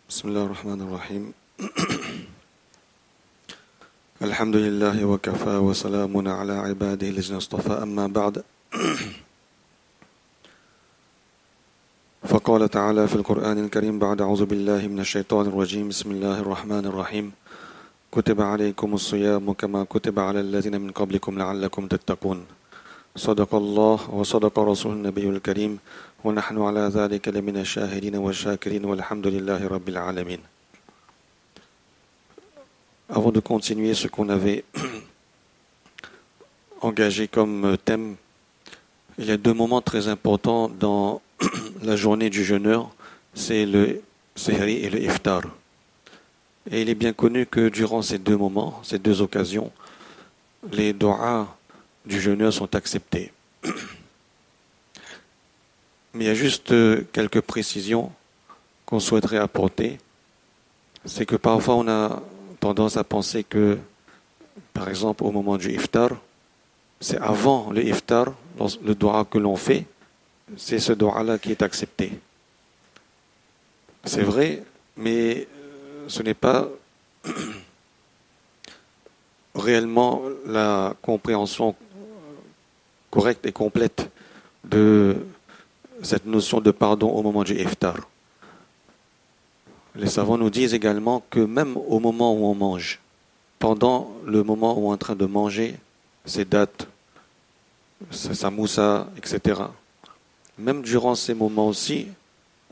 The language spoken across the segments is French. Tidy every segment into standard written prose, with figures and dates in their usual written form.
بسم الله الرحمن الرحيم الحمد لله وكفى وسلام على عباده الذين اصطفى أما بعد فقال تعالى في القرآن الكريم بعد أعوذ بالله من الشيطان الرجيم بسم الله الرحمن الرحيم كتب عليكم الصيام كما كتب على الذين من قبلكم لعلكم تتقون صدق الله وصدق رسول النبي الكريم ونحن على ذلك لمن الشاهدين والشاكرين والحمد لله رب العالمين. Avant de continuer ce qu'on avait engagé comme thème, il y a deux moments très importants dans la journée du jeûneur, c'est le sihri et le iftar. Et il est bien connu que durant ces deux moments, ces deux occasions, les du'as du jeûneur sont acceptés. Mais il y a juste quelques précisions qu'on souhaiterait apporter. C'est que parfois on a tendance à penser que, par exemple, au moment du iftar, c'est avant le iftar, le dua que l'on fait, c'est ce dua-là qui est accepté. C'est vrai, mais ce n'est pas réellement la compréhension correcte et complète de cette notion de pardon au moment du iftar. Les savants nous disent également que même au moment où on mange, pendant le moment où on est en train de manger ses dattes, sa moussa, etc., même durant ces moments aussi,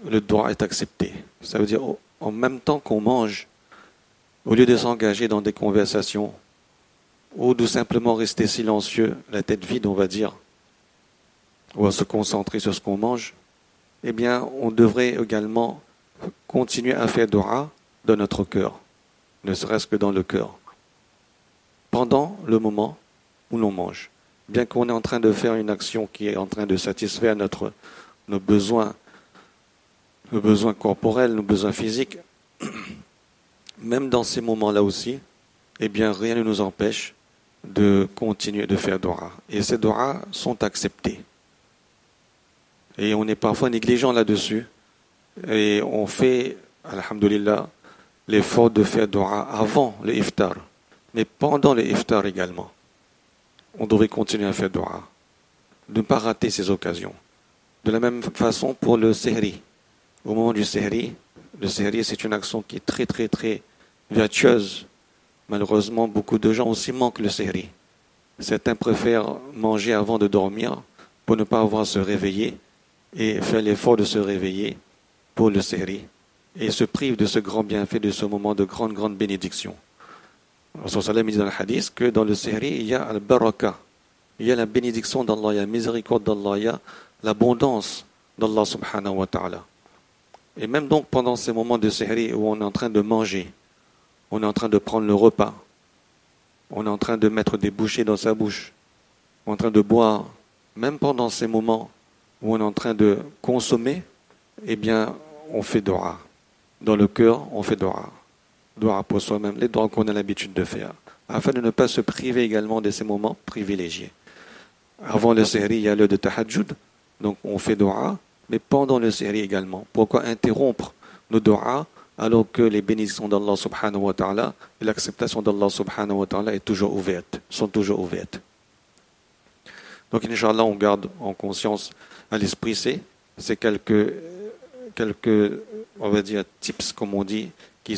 le droit est accepté. Ça veut dire en même temps qu'on mange, au lieu de s'engager dans des conversations, ou de simplement rester silencieux, la tête vide, on va dire, ou à se concentrer sur ce qu'on mange, eh bien, on devrait également continuer à faire dua dans notre cœur, ne serait-ce que dans le cœur, pendant le moment où l'on mange. Bien qu'on est en train de faire une action qui est en train de satisfaire nos besoins corporels, nos besoins physiques, même dans ces moments-là aussi, eh bien, rien ne nous empêche de continuer de faire dua. Et ces duas sont acceptés. Et on est parfois négligent là-dessus. Et on fait, alhamdoulilah, l'effort de faire dua avant le iftar. Mais pendant le iftar également, on devrait continuer à faire dua. De ne pas rater ces occasions. De la même façon pour le sihri. Au moment du sihri, le sihri c'est une action qui est très très très vertueuse. Malheureusement, beaucoup de gens aussi manquent le sihri. Certains préfèrent manger avant de dormir pour ne pas avoir à se réveiller et faire l'effort de se réveiller pour le sihri et se privent de ce grand bienfait, de ce moment de grande bénédiction. Le Rasul dit dans le hadith que dans le sihri, il y a al-baraka, il y a la bénédiction d'Allah, il y a la miséricorde d'Allah, il y a l'abondance d'Allah subhanahu wa ta'ala. Et même donc pendant ces moments de sihri où on est en train de manger, on est en train de prendre le repas, on est en train de mettre des bouchées dans sa bouche, on est en train de boire, même pendant ces moments où on est en train de consommer, eh bien, on fait dua. Dans le cœur, on fait dua. Dua pour soi-même, les duas qu'on a l'habitude de faire, afin de ne pas se priver également de ces moments privilégiés. Avant le sihri, il y a l'heure de tahajjud, donc on fait dua, mais pendant le sihri également. Pourquoi interrompre nos duas alors que les bénédictions d'Allah subhanahu wa ta'ala et l'acceptation d'Allah subhanahu wa ta'ala sont toujours ouvertes. Donc, Inch'Allah, on garde en conscience, à l'esprit, c'est quelques, on va dire, tips, comme on dit, qui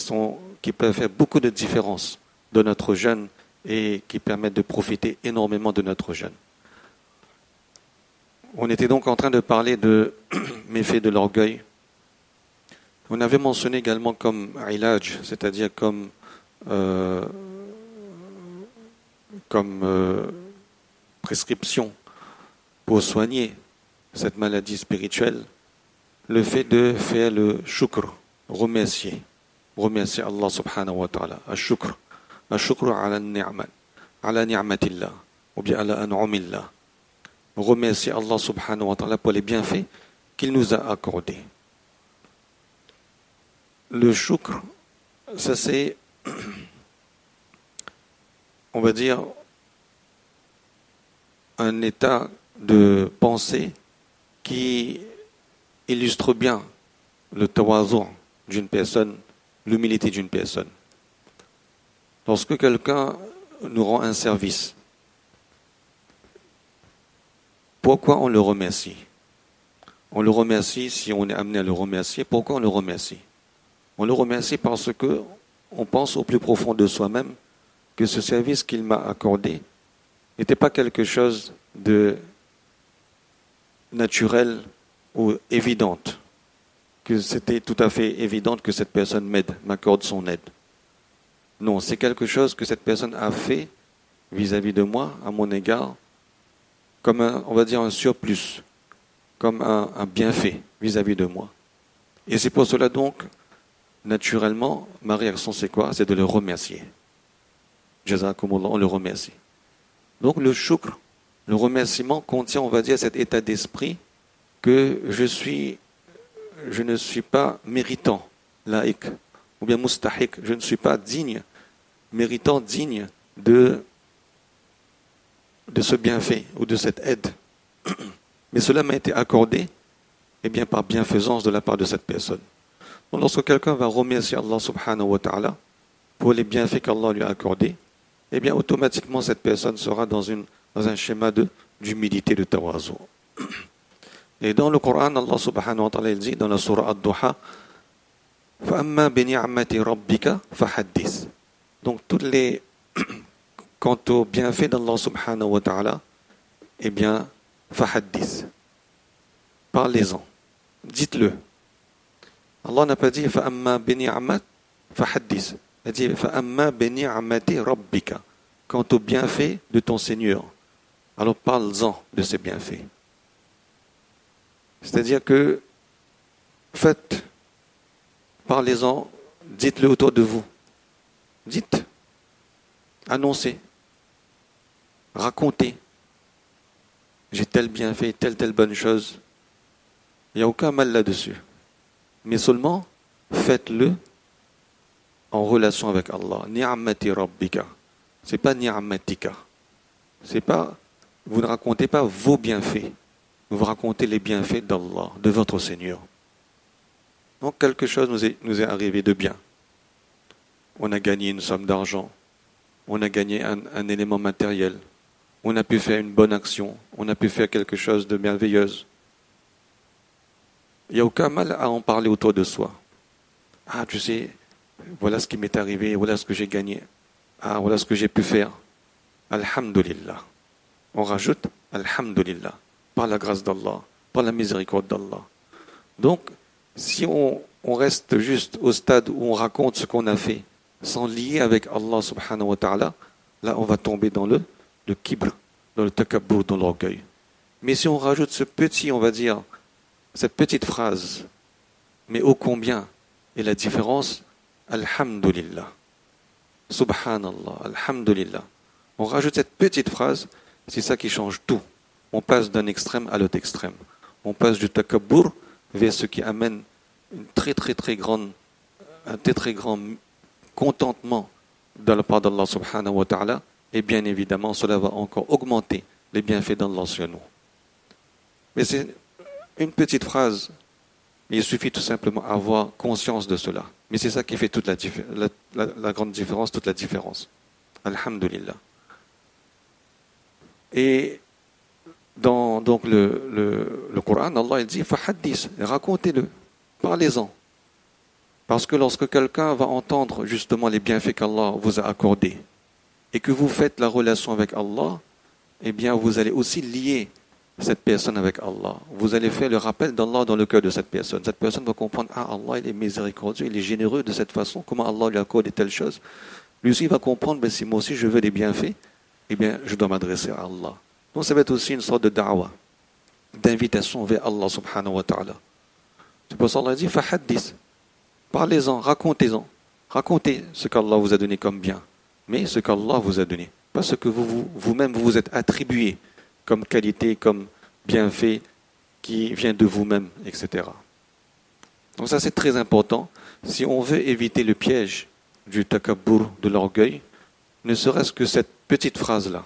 peuvent faire beaucoup de différence de notre jeûne et qui permettent de profiter énormément de notre jeûne. On était donc en train de parler de méfaits de l'orgueil. On avait mentionné également comme ilaj, c'est-à-dire comme prescription pour soigner cette maladie spirituelle, le fait de faire le shukr, remercier Allah subhanahu wa ta'ala, al-shukr ala ni'matillah, ou bien ala an'umillah, remercier Allah subhanahu wa ta'ala pour les bienfaits qu'il nous a accordés. Le shukr, ça c'est, on va dire, un état de pensée qui illustre bien le tawazu' d'une personne l'humilité d'une personne. Lorsque quelqu'un nous rend un service, pourquoi on le remercie? On le remercie si on est amené à le remercier. Pourquoi on le remercie? On le remercie parce que on pense au plus profond de soi-même que ce service qu'il m'a accordé n'était pas quelque chose de naturel ou évidente, que c'était tout à fait évident que cette personne m'accorde son aide. Non, c'est quelque chose que cette personne a fait vis-à-vis de moi, à mon égard, comme on va dire un surplus, comme un bienfait vis-à-vis de moi. Et c'est pour cela donc, naturellement, ma réaction c'est quoi? C'est de le remercier. Jazakumullah, on le remercie. Donc le shukr, le remerciement contient, on va dire, cet état d'esprit que je ne suis pas méritant, laïque, ou bien mustahik, je ne suis pas digne, méritant, digne de ce bienfait ou de cette aide. Mais cela m'a été accordé, eh bien, par bienfaisance de la part de cette personne. Donc, lorsque quelqu'un va remercier Allah subhanahu wa ta'ala pour les bienfaits qu'Allah lui a accordés, eh bien, automatiquement, cette personne sera dans un schéma d'humilité, de tawazu. Et dans le Coran, Allah subhanahu wa ta'ala, il dit, dans la surah Ad-Duha, فَأَمَّا بِنِعْمَةِ رَبِّكَ فَحَدِّثْ. Donc, quant aux bienfaits d'Allah subhanahu wa ta'ala, eh bien, فَحَدِّثْ. Parlez-en. Dites-le. Allah n'a pas dit فَأَمَّا بِنِعْمَةِ فَحَدِّثْ. Il a dit فَأَمَّا بِنِعْمَةِ رَبِّكَ. Quant aux bienfaits de ton Seigneur, alors parle-en de ces bienfaits. C'est-à-dire que parlez-en, dites-le autour de vous. Dites, annoncez, racontez. J'ai tel bienfait, telle bonne chose. Il n'y a aucun mal là-dessus. Mais seulement, faites-le en relation avec Allah. Ni'amati rabbika. C'est pas ni'amatika. C'est pas, vous ne racontez pas vos bienfaits. Vous racontez les bienfaits d'Allah, de votre Seigneur. Donc quelque chose nous est arrivé de bien. On a gagné une somme d'argent. On a gagné un élément matériel. On a pu faire une bonne action. On a pu faire quelque chose de merveilleuse. Il n'y a aucun mal à en parler autour de soi. Ah, tu sais, voilà ce qui m'est arrivé, voilà ce que j'ai gagné. Ah, voilà ce que j'ai pu faire. Alhamdulillah. On rajoute Alhamdulillah. Par la grâce d'Allah, par la miséricorde d'Allah. Donc, si on reste juste au stade où on raconte ce qu'on a fait, sans lier avec Allah subhanahu wa ta'ala, là on va tomber dans le kibr, dans le takabbur, dans l'orgueil. Mais si on rajoute ce petit, on va dire, cette petite phrase, mais ô combien est la différence? Alhamdulillah. Subhanallah, Alhamdulillah. On rajoute cette petite phrase, c'est ça qui change tout. On passe d'un extrême à l'autre extrême. On passe du takabbur vers ce qui amène un très grand contentement de la part d'Allah subhanahu wa ta'ala. Et bien évidemment, cela va encore augmenter les bienfaits d'Allah sur nous. Mais c'est une petite phrase. Il suffit tout simplement d'avoir conscience de cela. Mais c'est ça qui fait toute la grande différence, toute la différence. Alhamdulillah. Et dans donc le Coran, Allah il dit فَحَدِّثْ, racontez-le, parlez-en. Parce que lorsque quelqu'un va entendre justement les bienfaits qu'Allah vous a accordés et que vous faites la relation avec Allah, eh bien vous allez aussi lier cette personne avec Allah. Vous allez faire le rappel d'Allah dans le cœur de cette personne. Cette personne va comprendre, ah Allah il est miséricordieux, il est généreux de cette façon, comment Allah lui accorde telle chose. Lui aussi il va comprendre, ben, si moi aussi je veux des bienfaits, eh bien je dois m'adresser à Allah. Donc ça va être aussi une sorte de da'wah, d'invitation vers Allah subhanahu wa ta'ala. C'est pour ça qu'Allah dit فَحَدِّثْ. Parlez-en, racontez-en. Racontez ce qu'Allah vous a donné comme bien, mais ce qu'Allah vous a donné. Pas ce que vous-même vous êtes attribué comme qualité, comme bienfait qui vient de vous-même, etc. Donc ça c'est très important. Si on veut éviter le piège du takabbur, de l'orgueil, ne serait-ce que cette petite phrase-là,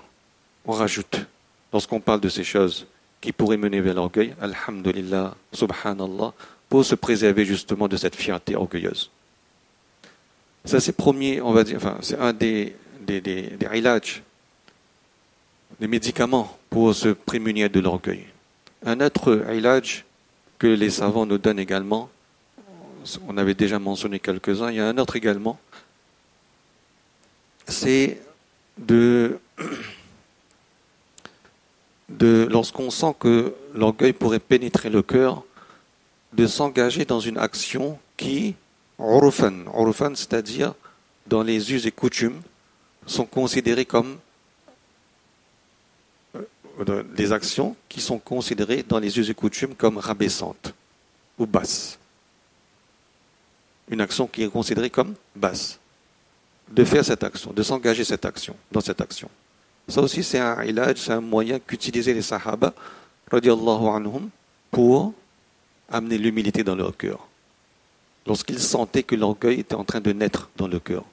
on rajoute. Lorsqu'on parle de ces choses qui pourraient mener vers l'orgueil, Alhamdulillah, Subhanallah, pour se préserver justement de cette fierté orgueilleuse. Ça, c'est premier, on va dire, enfin, c'est un des ilaj, des médicaments pour se prémunir de l'orgueil. Un autre ilaj que les savants nous donnent également, on avait déjà mentionné quelques-uns, il y a un autre également, c'est lorsqu'on sent que l'orgueil pourrait pénétrer le cœur, de s'engager dans une action qui, urfan, c'est-à-dire dans les us et coutumes, sont considérées comme des actions qui sont considérées dans les us et coutumes comme rabaissantes ou basses. Une action qui est considérée comme basse. De faire cette action, de s'engager dans cette action. Ça aussi, c'est un ilaj, c'est un moyen qu'utilisaient les sahaba, radiallahu anhum, pour amener l'humilité dans leur cœur. Lorsqu'ils sentaient que l'orgueil était en train de naître dans le cœur.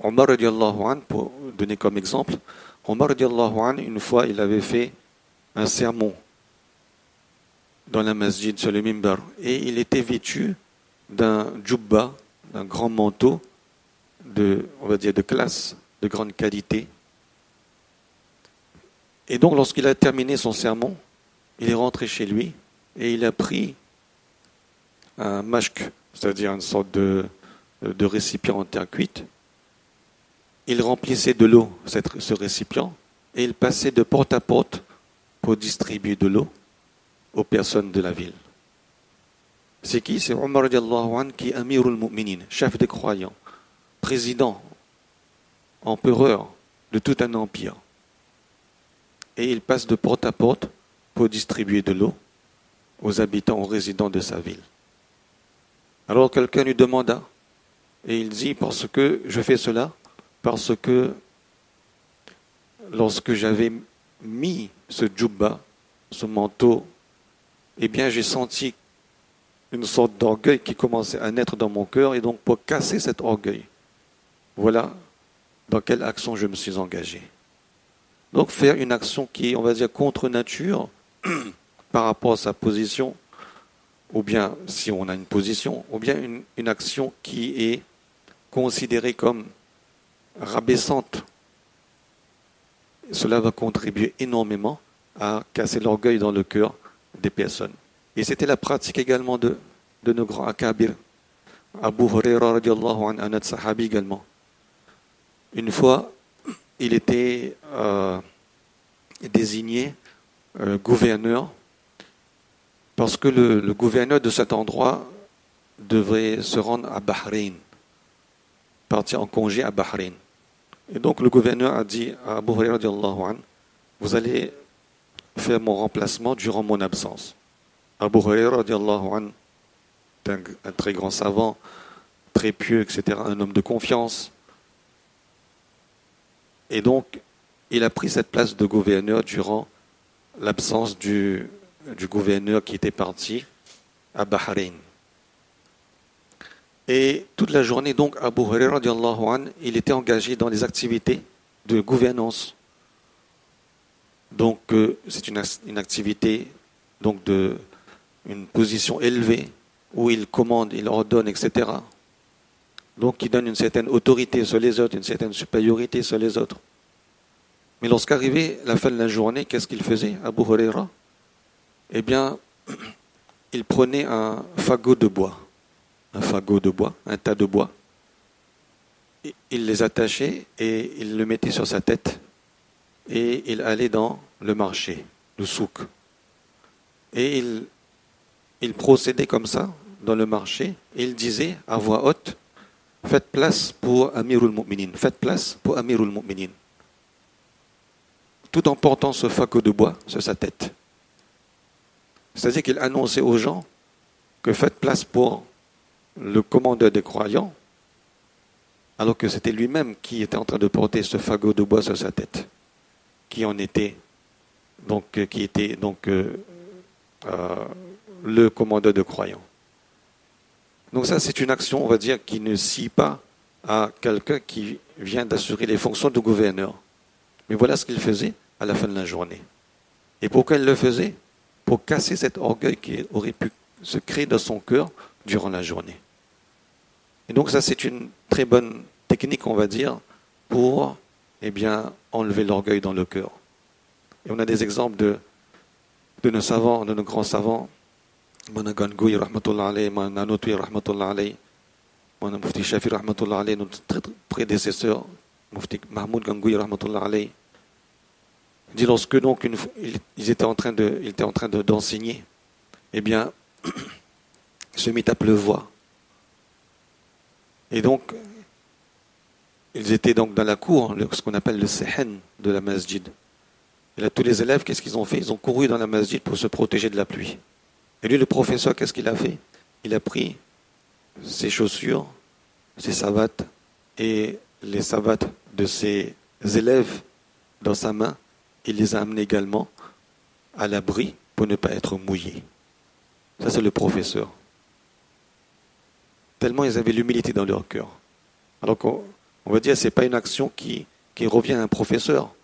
Omar, radiallahu anhu, pour donner comme exemple, Omar, radiallahu anhu, une fois, il avait fait un sermon dans la masjid, sur le mimbar, et il était vêtu d'un djubba, d'un grand manteau, on va dire de classe, de grande qualité. Et donc, lorsqu'il a terminé son sermon, il est rentré chez lui et il a pris un mashk, c'est-à-dire une sorte de récipient en terre cuite. Il remplissait de l'eau ce récipient et il passait de porte à porte pour distribuer de l'eau aux personnes de la ville. C'est qui? C'est Omar radiallahu anhu qui est Amirul Mu'minin, chef des croyants, président, empereur de tout un empire. Et il passe de porte à porte pour distribuer de l'eau aux habitants, aux résidents de sa ville. Alors quelqu'un lui demanda, et il dit, parce que je fais cela, parce que lorsque j'avais mis ce djubba, ce manteau, eh bien j'ai senti une sorte d'orgueil qui commençait à naître dans mon cœur, et donc pour casser cet orgueil, voilà dans quelle action je me suis engagé. Donc faire une action qui est, on va dire, contre nature par rapport à sa position, ou bien si on a une position, ou bien une action qui est considérée comme rabaissante. Cela va contribuer énormément à casser l'orgueil dans le cœur des personnes. Et c'était la pratique également de nos grands akabir. Abu Huraira radiallahu anhu, un autre sahabi également. Une fois, il était désigné gouverneur parce que le gouverneur de cet endroit devait se rendre à Bahreïn, partir en congé à Bahreïn. Et donc le gouverneur a dit à Abu Huraira radiallahu anhu, vous allez faire mon remplacement durant mon absence. Abu Huraira radiallahu anhu, un très grand savant, très pieux, etc., un homme de confiance. Et donc, il a pris cette place de gouverneur durant l'absence du gouverneur qui était parti à Bahreïn. Et toute la journée, donc, Abu Huraira radiallahu anhu, il était engagé dans les activités de gouvernance. Donc, c'est une activité donc une position élevée où il commande, il ordonne, etc. Donc, il donne une certaine autorité sur les autres, une certaine supériorité sur les autres. Mais lorsqu'arrivait la fin de la journée, qu'est-ce qu'il faisait, Abu Huraira? Eh bien, il prenait un fagot de bois, un tas de bois. Il les attachait et il le mettait sur sa tête et il allait dans le marché, le souk. Et il procédait comme ça dans le marché et il disait à voix haute, faites place pour Amirul Mu'minin, faites place pour Amirul Mu'minin. Tout en portant ce fagot de bois sur sa tête. C'est-à-dire qu'il annonçait aux gens que faites place pour le commandeur des croyants, alors que c'était lui-même qui était en train de porter ce fagot de bois sur sa tête, qui était le commandeur de croyants. Donc ça, c'est une action, on va dire, qui ne scie pas à quelqu'un qui vient d'assurer les fonctions de gouverneur. Mais voilà ce qu'il faisait à la fin de la journée. Et pourquoi il le faisait? Pour casser cet orgueil qui aurait pu se créer dans son cœur durant la journée. Et donc ça, c'est une très bonne technique, on va dire, pour enlever l'orgueil dans le cœur. Et on a des exemples de nos savants, de nos grands savants, Mana Gangoui, rahmatullah alayhi, Mana Notui, rahmatullah alayhi, Mana Mufti Shafi, rahmatullah alayhi, notre prédécesseur, Mufti Mahmoud Gangoui, rahmatullah alayhi, dit lorsque donc il était en train d'enseigner, il se mit à pleuvoir. Et donc, ils étaient donc dans la cour, ce qu'on appelle le sehen de la masjid. Et là, tous les élèves, qu'est-ce qu'ils ont fait? Ils ont couru dans la masjid pour se protéger de la pluie. Et lui, le professeur, qu'est-ce qu'il a fait? Il a pris ses chaussures, ses savates et les savates de ses élèves dans sa main. Il les a amenés également à l'abri pour ne pas être mouillés. Ça, c'est le professeur. Tellement ils avaient l'humilité dans leur cœur. Alors on va dire que ce n'est pas une action qui revient à un professeur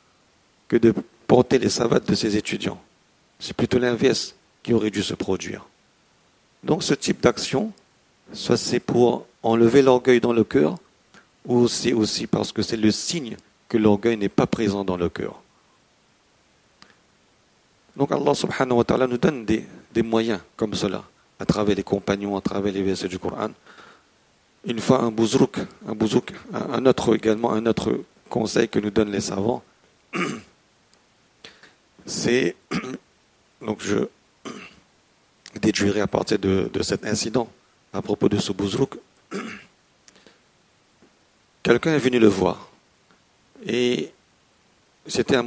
que de porter les savates de ses étudiants. C'est plutôt l'inverse qui aurait dû se produire. Donc ce type d'action, soit c'est pour enlever l'orgueil dans le cœur, ou c'est aussi parce que c'est le signe que l'orgueil n'est pas présent dans le cœur. Donc Allah subhanahu wa ta'ala nous donne des moyens comme cela, à travers les compagnons, à travers les versets du Coran. Une fois un autre conseil que nous donnent les savants, c'est, donc je déduirai à partir de cet incident, à propos de ce bouzrouk, quelqu'un est venu le voir, et c'était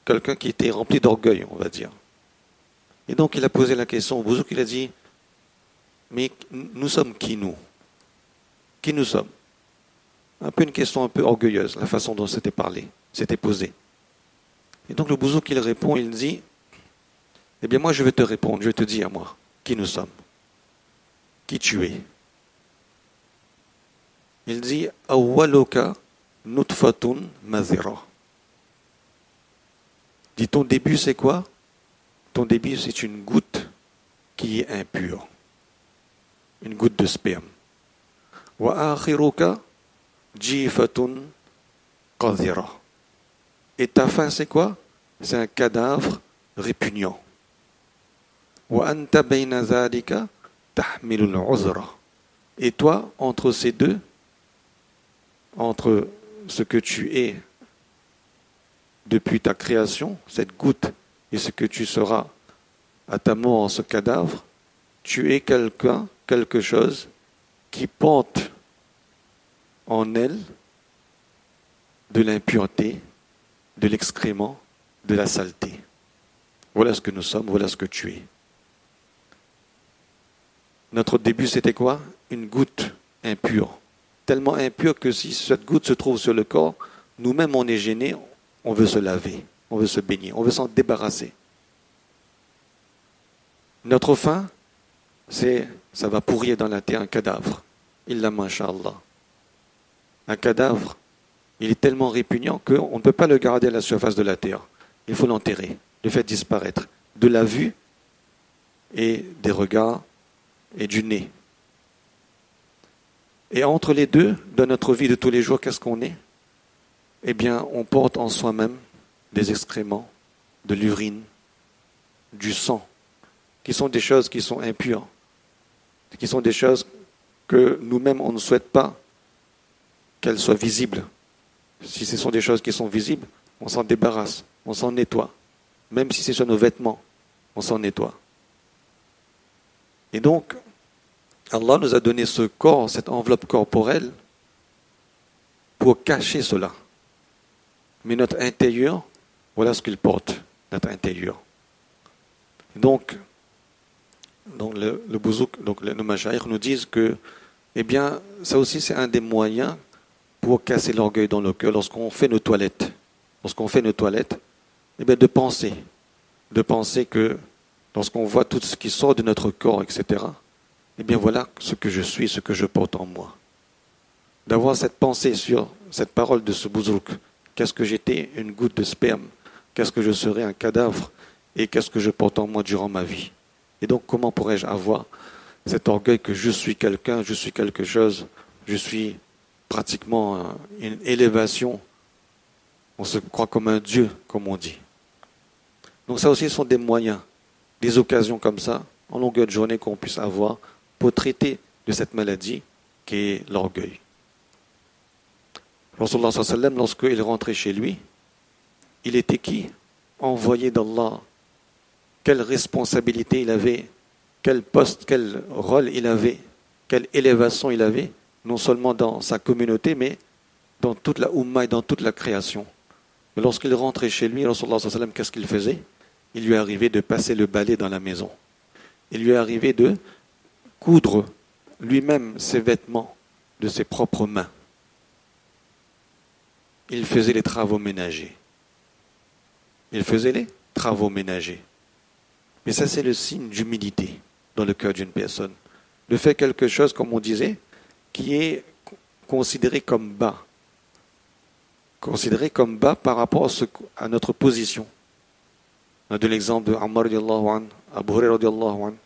quelqu'un qui était rempli d'orgueil, on va dire. Et donc il a posé la question au bouzrouk, il a dit, mais nous sommes qui nous? Qui nous sommes? Un peu une question un peu orgueilleuse, la façon dont c'était parlé, c'était posé. Et donc le bouzouk, il répond, il dit, eh bien moi je vais te répondre, je vais te dire moi, qui nous sommes, qui tu es. Il dit, awwaluka nutfatun mazira. Dit, ton début c'est quoi? Ton début c'est une goutte qui est impure, une goutte de sperme. Wa akhiruka jifatun qadhira. Et ta fin c'est quoi? C'est un cadavre répugnant. Wa anta bayna dhalika tahmilul uzra. Et toi, entre ces deux, entre ce que tu es depuis ta création, cette goutte, et ce que tu seras à ta mort en ce cadavre, tu es quelque chose qui porte en elle de l'impureté, de l'excrément, de la saleté. Voilà ce que nous sommes, voilà ce que tu es. Notre début, c'était quoi? Une goutte impure. Tellement impure que si cette goutte se trouve sur le corps, nous-mêmes, on est gênés, on veut se laver, on veut se baigner, on veut s'en débarrasser. Notre fin, ça va pourrir dans la terre un cadavre. Illa masha'Allah. Un cadavre, il est tellement répugnant qu'on ne peut pas le garder à la surface de la terre. Il faut l'enterrer, le faire disparaître de la vue et des regards et du nez. Et entre les deux, dans notre vie de tous les jours, qu'est-ce qu'on est? Eh bien, on porte en soi-même des excréments, de l'urine, du sang, qui sont des choses qui sont impures, qui sont des choses que nous-mêmes, on ne souhaite pas qu'elles soient visibles. Si ce sont des choses qui sont visibles, on s'en débarrasse, on s'en nettoie. Même si c'est sur nos vêtements, on s'en nettoie. Et donc, Allah nous a donné ce corps, cette enveloppe corporelle, pour cacher cela. Mais notre intérieur, voilà ce qu'il porte, notre intérieur. Et donc le bouzouk, donc nos mashaïkh nous disent que, eh bien, ça aussi c'est un des moyens pour casser l'orgueil dans le cœur lorsqu'on fait nos toilettes. Lorsqu'on fait nos toilettes, eh bien, de penser que lorsqu'on voit tout ce qui sort de notre corps, etc., eh bien voilà ce que je suis, ce que je porte en moi. D'avoir cette pensée sur cette parole de ce bouzouk. Qu'est-ce que j'étais? Une goutte de sperme. Qu'est-ce que je serais? Un cadavre. Et qu'est-ce que je porte en moi durant ma vie? Et donc comment pourrais-je avoir cet orgueil que je suis quelqu'un, je suis quelque chose, je suis pratiquement une élévation. On se croit comme un Dieu, comme on dit. Donc ça aussi, ce sont des moyens, des occasions comme ça, en longueur de journée qu'on puisse avoir pour traiter de cette maladie qui est l'orgueil. Rasulullah sallallahu alayhi wa sallam, lorsqu'il rentrait chez lui, il était qui? Envoyé d'Allah. Quelle responsabilité il avait, quel poste, quel rôle il avait, quelle élévation il avait, non seulement dans sa communauté, mais dans toute la Ummah et dans toute la création. Et lorsqu'il rentrait chez lui, Rasulullah sallallahu alayhi wa sallam, qu'est-ce qu'il faisait? Il lui arrivait de passer le balai dans la maison. Il lui arrivait de coudre lui-même ses vêtements de ses propres mains. Il faisait les travaux ménagers. Il faisait les travaux ménagers. Mais ça, c'est le signe d'humilité dans le cœur d'une personne. De faire quelque chose, comme on disait, qui est considéré comme bas. Considéré comme bas par rapport à notre position. On a de l'exemple de Ammar radiallahu anhu, Abu Hurairah radiallahu anhu.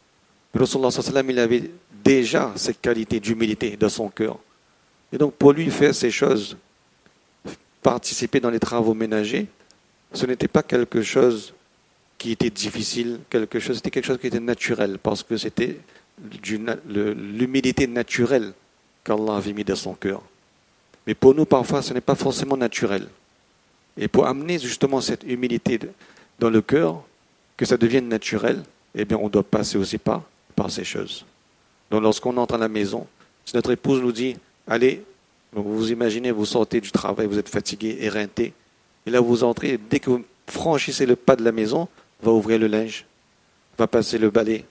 Rasulullah sallallahu alayhi wa sallam, il avait déjà cette qualité d'humilité dans son cœur. Et donc, pour lui, faire ces choses, participer dans les travaux ménagers, ce n'était pas quelque chose qui était difficile, c'était quelque chose qui était naturel, parce que c'était l'humilité naturelle qu'Allah avait mis dans son cœur. Mais pour nous, parfois, ce n'est pas forcément naturel. Et pour amener justement cette humilité dans le cœur, que ça devienne naturel, eh bien, on doit passer aussi par ces choses. Donc, lorsqu'on entre à la maison, si notre épouse nous dit, allez, donc vous imaginez, vous sortez du travail, vous êtes fatigué, éreinté, et là vous entrez, dès que vous franchissez le pas de la maison, va ouvrir le linge, va passer le balai,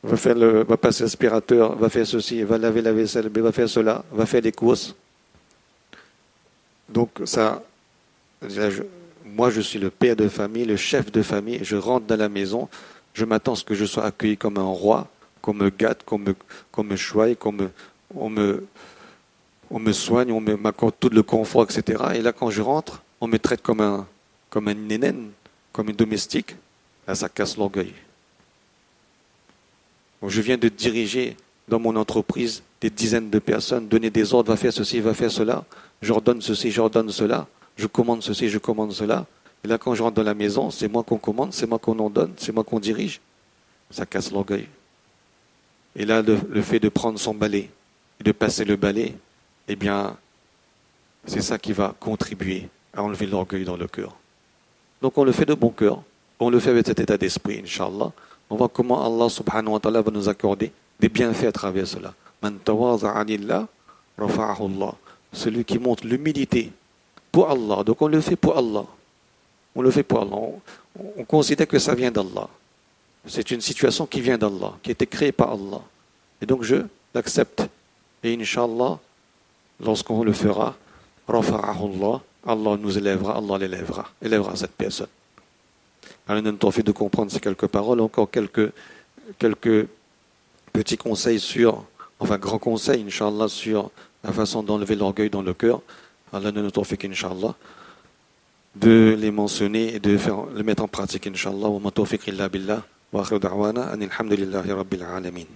va passer l'aspirateur, va faire ceci, va laver la vaisselle, va faire cela, va faire les courses. Donc ça, moi je suis le père de famille, le chef de famille, je rentre dans la maison, je m'attends à ce que je sois accueilli comme un roi, qu'on me gâte, qu'on me choye, on me soigne, on m'accorde tout le confort, etc. Et là, quand je rentre, on me traite comme un nénène, comme une domestique. Là, ça casse l'orgueil. Donc, je viens de diriger dans mon entreprise des dizaines de personnes, donner des ordres, va faire ceci, va faire cela. J'ordonne ceci, j'ordonne cela. Je commande ceci, je commande cela. Et là, quand je rentre dans la maison, c'est moi qu'on commande, c'est moi qu'on ordonne, c'est moi qu'on dirige. Ça casse l'orgueil. Et là, le fait de prendre son balai et de passer le balai, eh bien, c'est ça qui va contribuer à enlever l'orgueil dans le cœur. Donc, on le fait de bon cœur. On le fait avec cet état d'esprit, Inch'Allah. On voit comment Allah subhanahu wa ta'ala va nous accorder des bienfaits à travers cela. Man tawaza'a lillah, rafa'ahu Allah. Celui qui montre l'humilité pour Allah. Donc, on le fait pour Allah. On le fait pour Allah. On considère que ça vient d'Allah. C'est une situation qui vient d'Allah, qui a été créée par Allah. Et donc, je l'accepte. Et Inch'Allah, lorsqu'on le fera, rafa'ahu Allah, Allah nous élèvera, Allah élèvera cette personne. Alors, nous avons fait de comprendre ces quelques paroles, encore quelques petits conseils grands conseils, Inch'Allah, sur la façon d'enlever l'orgueil dans le cœur. Allah nous a fait qu'Inch'Allah, de les mentionner et de les mettre en pratique, Inch'Allah. Wa ma tawfiq illa billah. Wa akhiru da'wana anil hamdulillahi rabbil alamin.